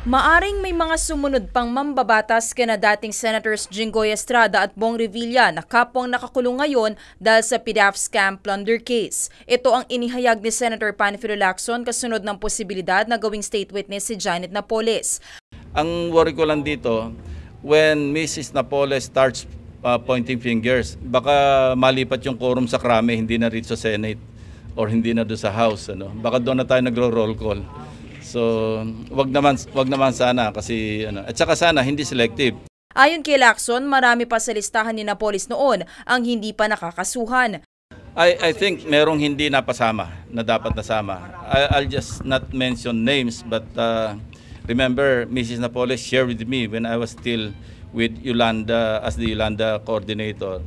Maaring may mga sumunod pang mambabatas kina dating Senators Jinggoy Estrada at Bong Revilla na kapwang nakakulong ngayon dahil sa PDAF scam plunder case. Ito ang inihayag ni Senator Panfilo Lacson kasunod ng posibilidad na gawing state witness si Janet Napoles. Ang worry ko lang dito, when Mrs. Napoles starts pointing fingers, baka malipat yung quorum sa Krame, hindi na rin sa Senate or hindi na doon sa House. Baka doon na tayo nagro-roll call. So, wag naman sana kasi at saka sana hindi selective. Ayon kay Lacson, marami pa sa listahan ni Napoles noon ang hindi pa nakakasuhan. I think merong hindi napasama na dapat nasama. I'll just not mention names, but remember Mrs. Napoles shared with me when I was still with Yolanda as the Yolanda coordinator.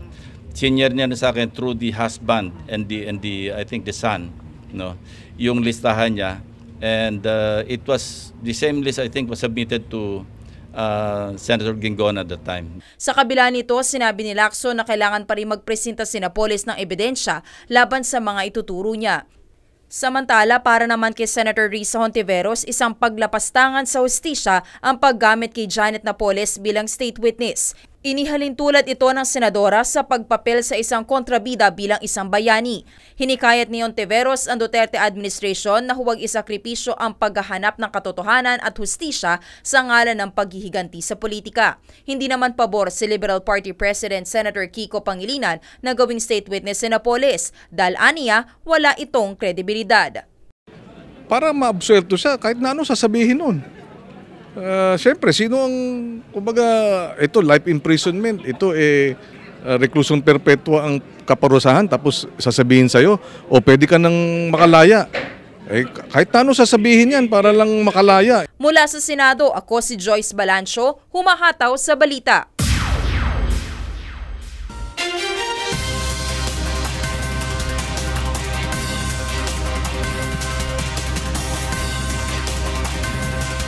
Senior niya na sa akin through the husband and the I think the son, yung listahan niya. And it was the same list I think was submitted to Senator Gingon at the time. Sa kabila nito, sinabi ni Lacson na kailangan pa rin magpresenta si Napoles ng ebidensya laban sa mga ituturo niya. Samantala, para naman kay Senator Risa Hontiveros, isang paglapastangan sa hustisya ang paggamit kay Janet Napoles bilang state witness. Inihalin tulad ito ng senadora sa pagpapel sa isang kontrabida bilang isang bayani. Hinikayat ni Hontiveros ang Duterte administration na huwag isakripisyo ang paghahanap ng katotohanan at hustisya sa ngalan ng paghihiganti sa politika. Hindi naman pabor si Liberal Party President Senator Kiko Pangilinan na gawing state witness si Napoles dahil aniya wala itong kredibilidad. Para maabsuelto siya kahit na ano sasabihin nun. Siyempre, sino ang, kumbaga, ito life imprisonment, ito reclusion perpetua ang kaparusahan, tapos sasabihin sa'yo, o pwede ka nang makalaya. Kahit na ano sasabihin yan para lang makalaya. Mula sa Senado, ako si Joyce Balancio, humahataw sa balita.